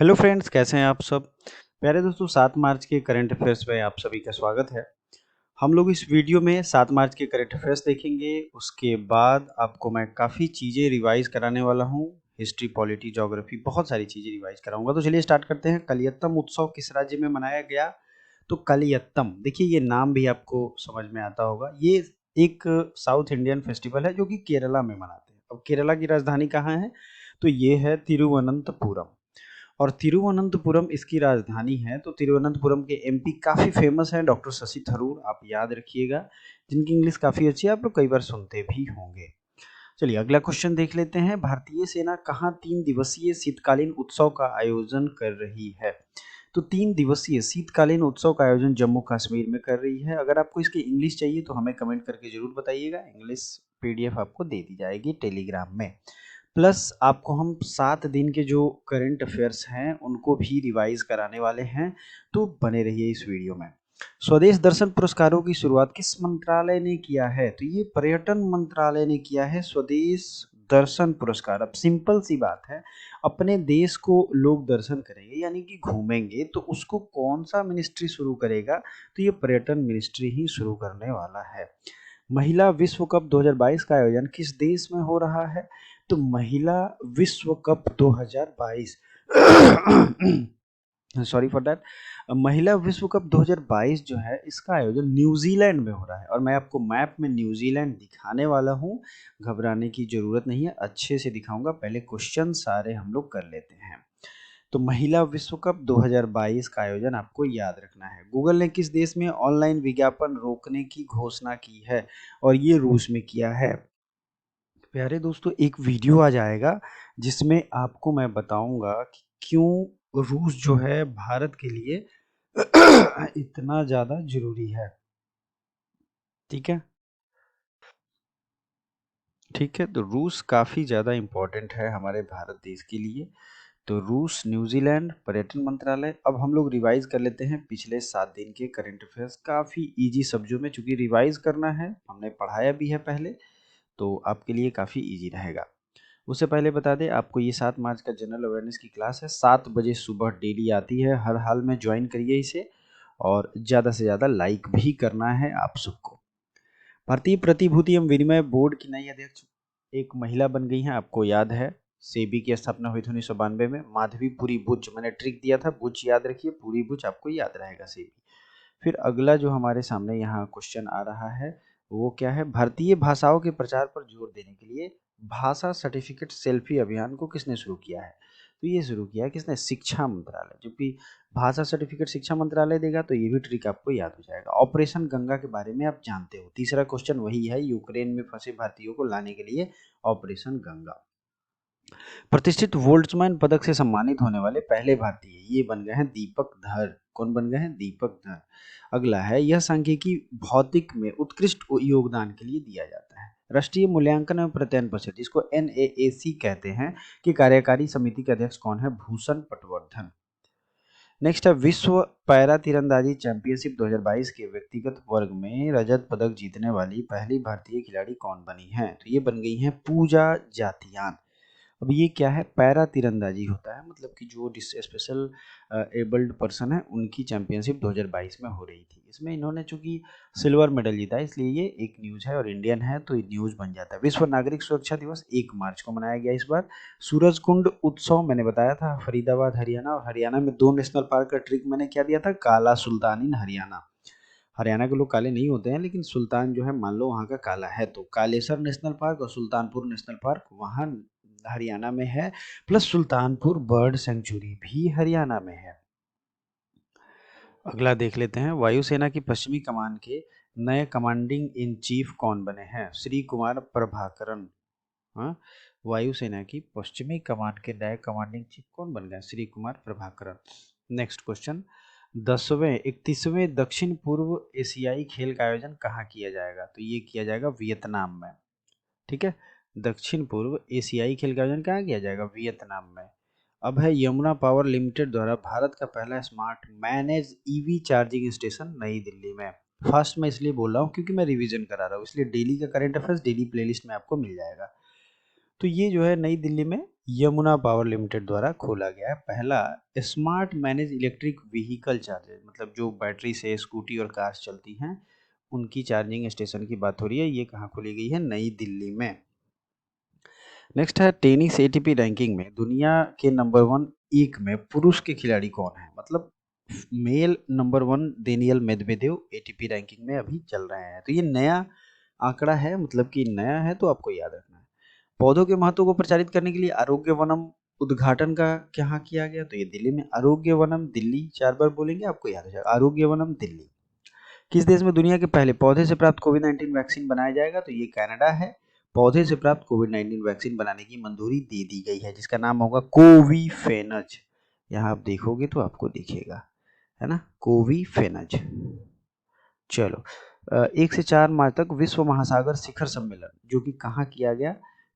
Hello friends, कैसे हैं आप सब। प्यारे दोस्तों, 7 मार्च के करंट अफेयर्स में आप सभी का स्वागत है। हम लोग इस वीडियो में 7 मार्च के करंट अफेयर्स देखेंगे। उसके बाद आपको मैं काफ़ी चीज़ें रिवाइज कराने वाला हूँ। हिस्ट्री, पॉलिटी, ज्योग्राफी, बहुत सारी चीज़ें रिवाइज कराऊंगा। तो चलिए स्टार्ट करते हैं। कलियत्तम उत्सव किस राज्य में मनाया गया? तो कलियत्तम, देखिए ये नाम भी आपको समझ में आता होगा। ये एक साउथ इंडियन फेस्टिवल है जो कि केरला में मनाते हैं। अब केरला की राजधानी कहाँ है? तो ये है तिरुवनंतपुरम। और तिरुवनंतपुरम इसकी राजधानी है। तो तिरुवनंतपुरम के एमपी काफ़ी फेमस हैं, डॉक्टर शशि थरूर, आप याद रखिएगा, जिनकी इंग्लिश काफ़ी अच्छी है, आप लोग कई बार सुनते भी होंगे। चलिए अगला क्वेश्चन देख लेते हैं। भारतीय सेना कहाँ 3 दिवसीय शीतकालीन उत्सव का आयोजन कर रही है? तो 3 दिवसीय शीतकालीन उत्सव का आयोजन जम्मू कश्मीर में कर रही है। अगर आपको इसकी इंग्लिश चाहिए तो हमें कमेंट करके जरूर बताइएगा। इंग्लिश पीडीएफ आपको दे दी जाएगी टेलीग्राम में। प्लस आपको हम 7 दिन के जो करंट अफेयर्स हैं उनको भी रिवाइज कराने वाले हैं। तो बने रहिए इस वीडियो में। स्वदेश दर्शन पुरस्कारों की शुरुआत किस मंत्रालय ने किया है? तो ये पर्यटन मंत्रालय ने किया है स्वदेश दर्शन पुरस्कार। अब सिंपल सी बात है, अपने देश को लोग दर्शन करेंगे यानी कि घूमेंगे, तो उसको कौन सा मिनिस्ट्री शुरू करेगा? तो ये पर्यटन मिनिस्ट्री ही शुरू करने वाला है। महिला विश्व कप 2022 का आयोजन किस देश में हो रहा है? तो महिला विश्व कप 2022 सॉरी फॉर दैट, महिला विश्व कप 2022 जो है इसका आयोजन न्यूजीलैंड में हो रहा है। और मैं आपको मैप में न्यूजीलैंड दिखाने वाला हूँ, घबराने की जरूरत नहीं है, अच्छे से दिखाऊंगा। पहले क्वेश्चन सारे हम लोग कर लेते हैं। तो महिला विश्व कप 2022 का आयोजन आपको याद रखना है। गूगल ने किस देश में ऑनलाइन विज्ञापन रोकने की घोषणा की है? और ये रूस में किया है। प्यारे दोस्तों, एक वीडियो आ जाएगा जिसमें आपको मैं बताऊंगा कि क्यों रूस जो है भारत के लिए इतना ज़्यादा जरूरी है। ठीक है, ठीक है। तो रूस काफ़ी ज़्यादा इम्पोर्टेंट है हमारे भारत देश के लिए। तो रूस, न्यूजीलैंड, पर्यटन मंत्रालय। अब हम लोग रिवाइज कर लेते हैं पिछले 7 दिन के करंट अफेयर्स, काफ़ी इजी शब्दों में। चूंकि रिवाइज करना है, हमने पढ़ाया भी है पहले, तो आपके लिए काफ़ी इजी रहेगा। उससे पहले बता दें आपको, ये 7 मार्च का जनरल अवेयरनेस की क्लास है, 7 बजे सुबह डेली आती है। हर हाल में ज्वाइन करिए इसे, और ज़्यादा से ज़्यादा लाइक भी करना है आप सबको। भारतीय प्रतिभूति एवं विनिमय बोर्ड की नई अध्यक्ष एक महिला बन गई हैं, आपको याद है। सेबी की स्थापना हुई थी 1992 में। माधवी पुरी बुच, मैंने ट्रिक दिया था, बुच याद रखिए, पूरी बुच आपको याद रहेगा सेबी। फिर अगला जो हमारे सामने यहाँ क्वेश्चन आ रहा है वो क्या है? भारतीय भाषाओं के प्रचार पर जोर देने के लिए भाषा सर्टिफिकेट सेल्फी अभियान को किसने शुरू किया है? तो ये शुरू किया है किसने? शिक्षा मंत्रालय। जो कि भाषा सर्टिफिकेट शिक्षा मंत्रालय देगा, तो ये भी ट्रिक आपको याद हो जाएगा। ऑपरेशन गंगा के बारे में आप जानते हो। तीसरा क्वेश्चन वही है, यूक्रेन में फंसे भारतीयों को लाने के लिए ऑपरेशन गंगा। प्रतिष्ठित वोल्ट्जमैन पदक से सम्मानित होने वाले पहले भारतीय ये बन गए हैं दीपक धर। कौन बन गए हैं? दीपक धर। अगला है, यह सांख्यिकी भौतिक में उत्कृष्ट योगदान के लिए दिया जाता है। राष्ट्रीय मूल्यांकन एवं प्रत्ययन परिषद, जिसको NAAC कहते हैं, की कार्यकारी समिति के अध्यक्ष कौन है? भूषण पटवर्धन। नेक्स्ट है, विश्व पैरा तीरंदाजी चैंपियनशिप 2022 के व्यक्तिगत वर्ग में रजत पदक जीतने वाली पहली भारतीय खिलाड़ी कौन बनी है? तो ये बन गई हैं पूजा जातियान। अब ये क्या है? पैरा तीरंदाजी होता है, मतलब कि जो स्पेशल एबल्ड पर्सन है उनकी चैंपियनशिप 2022 में हो रही थी। इसमें इन्होंने चूंकि सिल्वर मेडल जीता है, इसलिए ये एक न्यूज़ है और इंडियन है, तो ये न्यूज़ बन जाता है। विश्व नागरिक सुरक्षा दिवस 1 मार्च को मनाया गया इस बार। सूरजकुंड उत्सव मैंने बताया था, फरीदाबाद हरियाणा। और हरियाणा में 2 नेशनल पार्क का ट्रिक मैंने क्या दिया था? काला सुल्तान इन हरियाणा। हरियाणा के लोग काले नहीं होते हैं, लेकिन सुल्तान जो है मान लो वहाँ का काला है। तो कालेसर नेशनल पार्क और सुल्तानपुर नेशनल पार्क वहाँ हरियाणा में है। प्लस सुल्तानपुर बर्ड सेंचुरी भी हरियाणा में है। अगला देख लेते हैं, वायुसेना की पश्चिमी कमान के नए कमांडिंग इन चीफ कौन बने हैं? श्री कुमार प्रभाकरन। हाँ, वायुसेना की पश्चिमी कमान के नए कमांडिंग चीफ कौन बन गए? श्री कुमार प्रभाकरन। नेक्स्ट क्वेश्चन, 31वें दक्षिण पूर्व एशियाई खेल का आयोजन कहाँ किया जाएगा? तो ये किया जाएगा वियतनाम में। ठीक है, दक्षिण पूर्व एशियाई खेल का आयोजन कहाँ किया जाएगा? वियतनाम में। अब है, यमुना पावर लिमिटेड द्वारा भारत का पहला smart manage EV charging station नई दिल्ली में। फर्स्ट मैं इसलिए बोल रहा हूँ क्योंकि मैं रिवीजन करा रहा हूँ, इसलिए डेली का करंट अफेयर्स डेली प्लेलिस्ट में आपको मिल जाएगा। तो ये जो है नई दिल्ली में यमुना पावर लिमिटेड द्वारा खोला गया है। पहला smart manage electric vehicle charger, मतलब जो बैटरी से स्कूटी और कार चलती हैं उनकी चार्जिंग स्टेशन की बात हो रही है। ये कहाँ खोली गई है? नई दिल्ली में। नेक्स्ट है टेनिस एटीपी रैंकिंग में दुनिया के नंबर 1 एक में पुरुष के खिलाड़ी कौन है? मतलब male number 1 Daniil Medvedev ATP ranking में अभी चल रहे हैं। तो ये नया आंकड़ा है, मतलब कि नया है, तो आपको याद रखना है। पौधों के महत्व को प्रचारित करने के लिए आरोग्य वनम उद्घाटन का कहाँ किया गया? तो ये दिल्ली में। आरोग्य वनम दिल्ली 4 बार बोलेंगे, आपको याद हो जाएगा। आरोग्य वनम दिल्ली। किस देश में दुनिया के पहले पौधे से प्राप्त कोविड-19 वैक्सीन बनाया जाएगा? तो ये कनाडा है। पौधे से प्राप्त कोविड-19 वैक्सीन बनाने की मंजूरी दे दी गई है, जिसका नाम होगा कोवीफेनज। यहाँ आप देखोगे तो आपको दिखेगा, है ना, कोवीफेनज। चलो, 1 से 4 मार्च तक विश्व महासागर शिखर सम्मेलन जो कि कहाँ किया गया?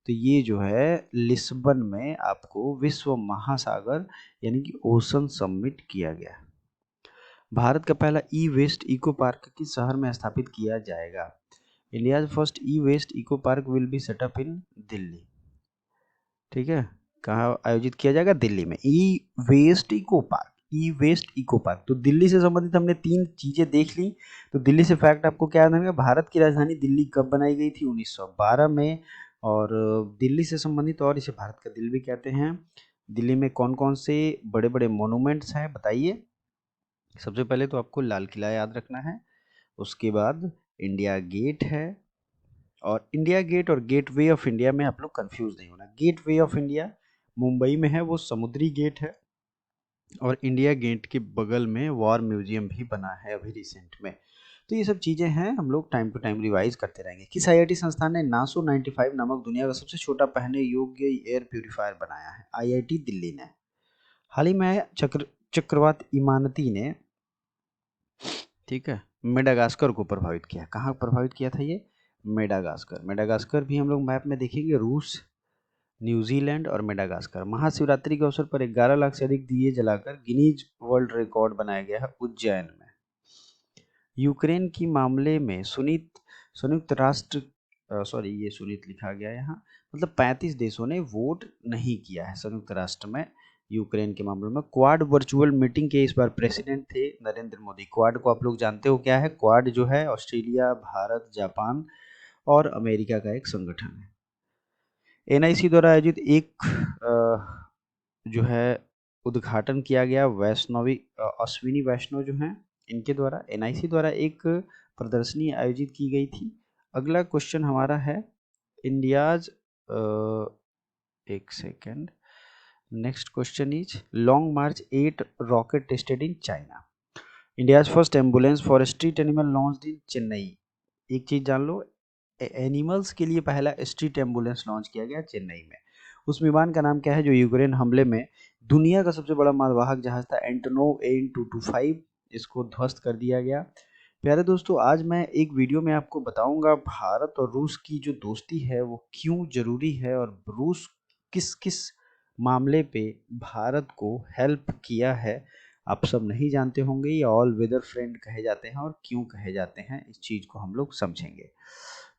तो ये जो है लिस्बन में आपको विश्व महासागर यानी कि ओशन समिट किया गया। भारत का पहला ई वेस्ट इको पार्क किस शहर में स्थापित किया जाएगा? India's first e waste eco park will be set up in Delhi. ठीक है, कहाँ आयोजित किया जाएगा? दिल्ली में। E waste eco park, e waste eco park. तो दिल्ली से संबंधित हमने 3 चीजें देख ली। तो दिल्ली से फैक्ट आपको क्या याद रहेगा? भारत की राजधानी दिल्ली कब बनाई गई थी? 1912 में। और दिल्ली से संबंधित, और इसे भारत का दिल भी कहते हैं। दिल्ली में कौन कौन से बड़े बड़े मोनूमेंट्स हैं बताइए। सबसे पहले तो आपको लाल किला याद रखना है, उसके बाद इंडिया गेट है। और इंडिया गेट और गेटवे ऑफ इंडिया में आप लोग कंफ्यूज नहीं होना। गेटवे ऑफ इंडिया मुंबई में है, वो समुद्री गेट है। और इंडिया गेट के बगल में वॉर म्यूजियम भी बना है अभी रिसेंट में। तो ये सब चीज़ें हैं, हम लोग टाइम टू टाइम रिवाइज करते रहेंगे। किस आईआईटी संस्थान ने नासो 95 नामक दुनिया का सबसे छोटा पहनने योग्य एयर प्यूरिफायर बनाया है? आईआईटी दिल्ली ने। हाल ही में चक्रवात इमानती ने, ठीक है, मेडागास्कर को प्रभावित किया। कहाँ प्रभावित किया था ये? मेडागास्कर। मेडागास्कर भी हम लोग मैप में देखेंगे, रूस, न्यूजीलैंड और मेडागास्कर। महाशिवरात्रि के अवसर पर 11 लाख से अधिक दिए जलाकर गिनीज वर्ल्ड रिकॉर्ड बनाया गया है उज्जैन में। यूक्रेन की मामले में संयुक्त राष्ट्र, सॉरी ये सुनीत लिखा गया है यहाँ, मतलब 35 देशों ने वोट नहीं किया है संयुक्त राष्ट्र में यूक्रेन के मामले में। क्वाड वर्चुअल मीटिंग के इस बार प्रेसिडेंट थे नरेंद्र मोदी। क्वाड को आप लोग जानते हो क्या है? क्वाड जो है ऑस्ट्रेलिया, भारत, जापान और अमेरिका का एक संगठन है। एनआईसी द्वारा आयोजित एक जो है उद्घाटन किया गया वैष्णवी अश्विनी वैष्णव जो हैं इनके द्वारा, एनआईसी द्वारा एक प्रदर्शनी आयोजित की गई थी। अगला क्वेश्चन हमारा है इंडियाज, एक second, next question is long March 8 rocket tested in China. India's first ambulance for street animal launched in Chennai. एक चीज जान लो, एनिमल्स के लिए पहला स्ट्रीट एम्बुलेंस लॉन्च किया गया चेन्नई में। उस विमान का नाम क्या है जो यूक्रेन हमले में दुनिया का सबसे बड़ा मालवाहक जहाज था? एंटोनोव AN-225, इसको ध्वस्त कर दिया गया। प्यारे दोस्तों, आज मैं एक वीडियो में आपको बताऊंगा भारत और रूस की जो दोस्ती है वो क्यों जरूरी है, और रूस किस किस मामले पे भारत को हेल्प किया है। आप सब नहीं जानते होंगे, ये ऑल वेदर फ्रेंड कहे जाते हैं, और क्यों कहे जाते हैं इस चीज़ को हम लोग समझेंगे।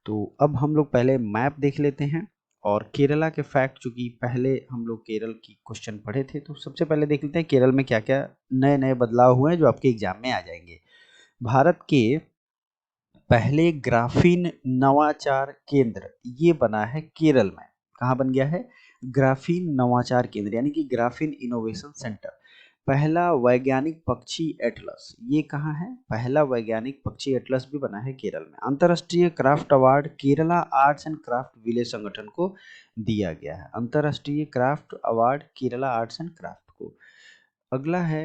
तो अब हम लोग पहले मैप देख लेते हैं और केरला के फैक्ट, चूंकि पहले हम लोग केरल की क्वेश्चन पढ़े थे, तो सबसे पहले देख लेते हैं केरल में क्या क्या नए नए बदलाव हुए हैं जो आपके एग्जाम में आ जाएंगे। भारत के पहले ग्राफीन नवाचार केंद्र ये बना है केरल में। कहाँ बन गया है? ग्राफीन नवाचार केंद्र यानी कि ग्राफीन इनोवेशन सेंटर। पहला वैज्ञानिक पक्षी एटलस ये कहाँ है? पहला वैज्ञानिक पक्षी एटलस भी बना है केरल में। अंतर्राष्ट्रीय craft award Kerala arts and craft village संगठन को दिया गया है। अंतर्राष्ट्रीय craft award Kerala arts and craft को। अगला है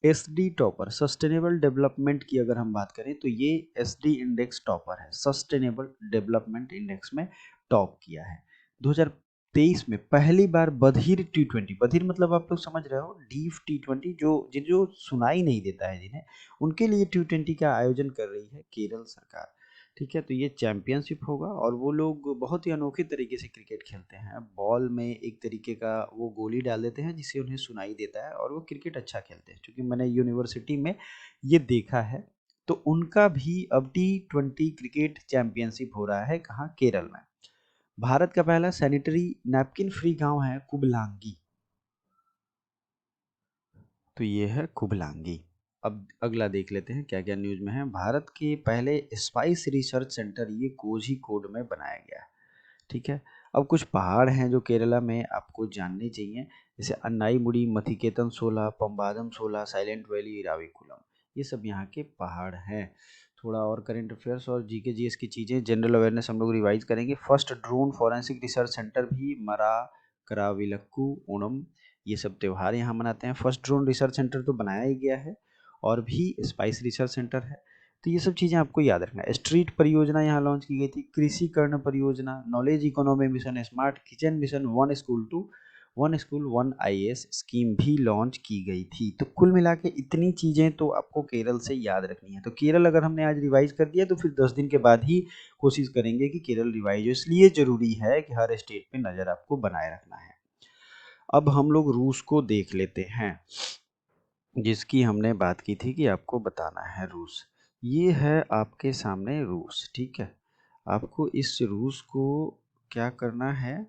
एसडी टॉपर, सस्टेनेबल डेवलपमेंट की अगर हम बात करें तो ये एसडी इंडेक्स टॉपर है, सस्टेनेबल डेवलपमेंट इंडेक्स में टॉप किया है। 2023 में पहली बार बधिर T20, बधिर मतलब आप लोग समझ रहे हो, डीफ T20, जो सुनाई नहीं देता है जिन्हें, उनके लिए T20 का आयोजन कर रही है केरल सरकार। ठीक है, तो ये चैंपियनशिप होगा और वो लोग बहुत ही अनोखे तरीके से क्रिकेट खेलते हैं। बॉल में एक तरीके का वो गोली डाल देते हैं जिससे उन्हें सुनाई देता है, और वो क्रिकेट अच्छा खेलते हैं, क्योंकि मैंने यूनिवर्सिटी में ये देखा है। तो उनका भी अब T20 क्रिकेट चैंपियनशिप हो रहा है, कहाँ? केरल में। भारत का पहला सैनिटरी नैपकिन फ्री गांव है कुबलांगी। तो ये है कुबलांगी। अब अगला देख लेते हैं क्या क्या न्यूज में है। भारत के पहले स्पाइस रिसर्च सेंटर ये कोझीकोड में बनाया गया है। ठीक है। अब कुछ पहाड़ हैं जो केरला में आपको जानने चाहिए, जैसे अन्नाईमुड़ी, मथिकेतन 16, पंबादम 16, साइलेंट वैली, इराविकुलम, ये सब यहाँ के पहाड़ हैं। थोड़ा और करंट अफेयर्स और जीके जीएस की चीज़ें, जनरल अवेयरनेस हम लोग रिवाइज करेंगे। First drone forensic research centre भी मरा कराविलक्कू ओणम, ये सब त्यौहार यहाँ मनाते हैं। फर्स्ट ड्रोन रिसर्च सेंटर तो बनाया ही गया है, और भी स्पाइस रिसर्च सेंटर है। तो ये सब चीज़ें आपको याद रखना है। स्ट्रीट परियोजना यहाँ लॉन्च की गई थी, कृषि कर्ण परियोजना, knowledge economy mission, smart kitchen mission, one school one IAS scheme भी लॉन्च की गई थी। तो कुल मिला के इतनी चीज़ें तो आपको केरल से याद रखनी है। तो केरल अगर हमने आज रिवाइज कर दिया तो फिर 10 दिन के बाद ही कोशिश करेंगे कि केरल रिवाइज हो, इसलिए ज़रूरी है कि हर स्टेट पे नज़र आपको बनाए रखना है। अब हम लोग रूस को देख लेते हैं, जिसकी हमने बात की थी कि आपको बताना है रूस। ये है आपके सामने रूस। ठीक है। आपको इस रूस को क्या करना है,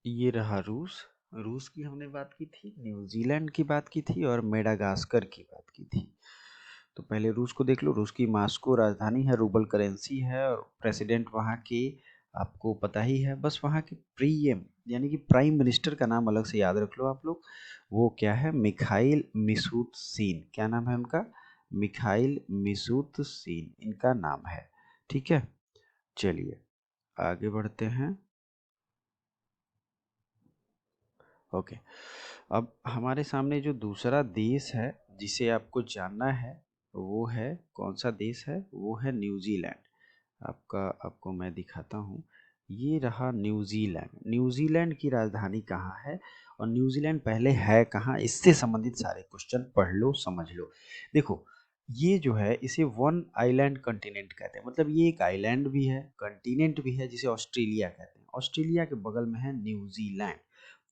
ये रहा रूस। रूस की हमने बात की थी, न्यूजीलैंड की बात की थी, और मेडागास्कर की बात की थी। तो पहले रूस को देख लो। रूस की मास्को राजधानी है, रूबल करेंसी है, और प्रेसिडेंट वहाँ के आपको पता ही है। बस वहाँ के प्रीएम यानी कि प्राइम मिनिस्टर का नाम अलग से याद रख लो आप लोग। वो क्या है, मिखाइल मिशूतसीन। क्या नाम है उनका, मिखाइल मिशूतसीन इनका नाम है। ठीक है। चलिए आगे बढ़ते हैं। ओके। अब हमारे सामने जो दूसरा देश है जिसे आपको जानना है, वो है कौन सा देश है, वो है न्यूजीलैंड। आपको मैं दिखाता हूँ। ये रहा न्यूजीलैंड। न्यूजीलैंड की राजधानी कहाँ है, और न्यूजीलैंड पहले है कहाँ, इससे संबंधित सारे क्वेश्चन पढ़ लो, समझ लो। देखो, ये जो है इसे वन आइलैंड कंटिनेंट कहते हैं। मतलब ये एक आइलैंड भी है, कंटिनेंट भी है, जिसे ऑस्ट्रेलिया कहते हैं। ऑस्ट्रेलिया के बगल में है न्यूजीलैंड।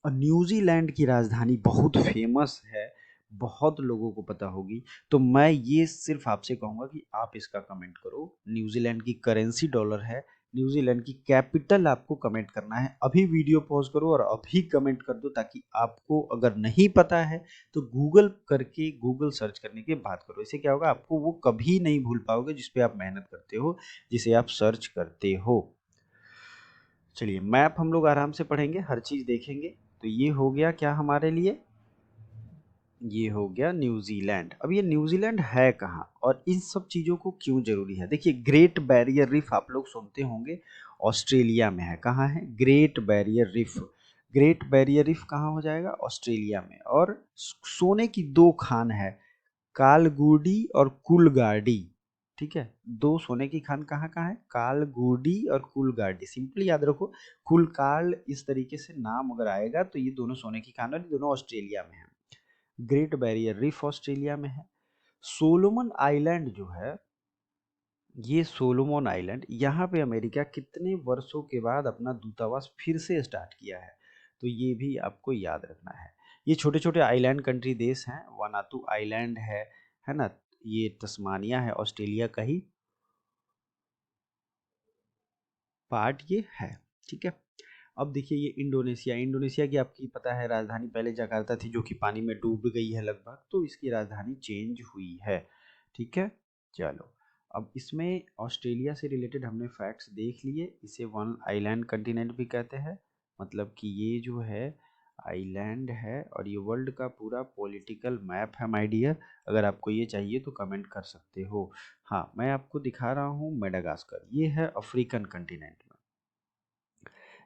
और न्यूजीलैंड की राजधानी बहुत फेमस है, बहुत लोगों को पता होगी। तो मैं ये सिर्फ आपसे कहूँगा कि आप इसका कमेंट करो। न्यूजीलैंड की करेंसी डॉलर है। न्यूजीलैंड की कैपिटल आपको कमेंट करना है। अभी वीडियो पॉज करो और अभी कमेंट कर दो, ताकि आपको अगर नहीं पता है तो गूगल करके, गूगल सर्च करने के बाद करो। इससे क्या होगा, आपको वो कभी नहीं भूल पाओगे जिस पे आप मेहनत करते हो, जिसे आप सर्च करते हो। चलिए मैप हम लोग आराम से पढ़ेंगे, हर चीज़ देखेंगे। तो ये हो गया क्या हमारे लिए, ये हो गया न्यूजीलैंड। अब ये न्यूजीलैंड है कहाँ और इन सब चीज़ों को क्यों जरूरी है। देखिए, ग्रेट बैरियर रिफ आप लोग सुनते होंगे, ऑस्ट्रेलिया में है। कहाँ है, great barrier reef. Great barrier reef कहाँ हो जाएगा, ऑस्ट्रेलिया में। और सोने की दो खान है, कालगुडी और कुलगाडी। ठीक है, दो सोने की खान कहाँ कहाँ है, कालगुडी और कुलगाडी। सिंपली याद रखो, कुलकाल इस तरीके से नाम अगर आएगा तो ये दोनों सोने की खान है, दोनों ऑस्ट्रेलिया में है। ग्रेट बैरियर रीफ ऑस्ट्रेलिया में है। सोलोमन आइलैंड जो है, ये सोलोमन आइलैंड, यहाँ पे अमेरिका कितने वर्षों के बाद अपना दूतावास फिर से स्टार्ट किया है, तो ये भी आपको याद रखना है। ये छोटे छोटे आइलैंड कंट्री देश हैं। वानातू आइलैंड है ना, ये तस्मानिया है, ऑस्ट्रेलिया का ही पार्ट ये है। ठीक है। अब देखिए, ये इंडोनेशिया। इंडोनेशिया की आपकी पता है राजधानी पहले जकार्ता थी, जो कि पानी में डूब गई है लगभग, तो इसकी राजधानी चेंज हुई है। ठीक है। चलो, अब इसमें ऑस्ट्रेलिया से रिलेटेड हमने फैक्ट्स देख लिए। इसे वन आइलैंड कंटिनेंट भी कहते हैं, मतलब कि ये जो है आइलैंड है, और ये वर्ल्ड का पूरा पॉलिटिकल मैप है माय डियर। अगर आपको ये चाहिए तो कमेंट कर सकते हो। हाँ, मैं आपको दिखा रहा हूँ मेडागास्कर। ये है अफ्रीकन कंटिनेंट में,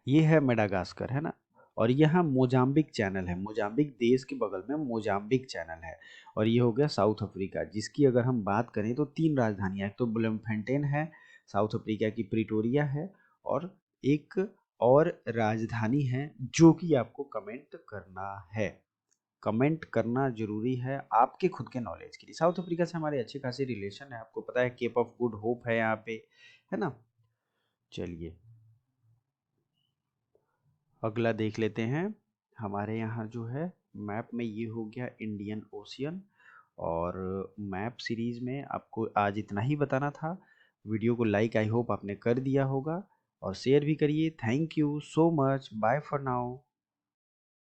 ये है मेडागास्कर, है ना। और यहाँ मोजाम्बिक चैनल है, मोजाम्बिक देश के बगल में मोजाम्बिक चैनल है। और ये हो गया साउथ अफ्रीका, जिसकी अगर हम बात करें तो तीन राजधानियाँ, एक तो ब्लमफेंटेन है, साउथ अफ्रीका की प्रिटोरिया है, और एक और राजधानी है, जो कि आपको कमेंट करना है। कमेंट करना जरूरी है आपके खुद के नॉलेज के लिए। साउथ अफ्रीका से हमारे अच्छे खासे रिलेशन है, आपको पता है, केप ऑफ गुड होप है यहाँ पे, है ना। चलिए अगला देख लेते हैं। हमारे यहाँ जो है मैप में, ये हो गया इंडियन ओशियन। और मैप सीरीज में आपको आज इतना ही बताना था। वीडियो को लाइक आई होप आपने कर दिया होगा और शेयर भी करिए। Thank you so much, bye for now.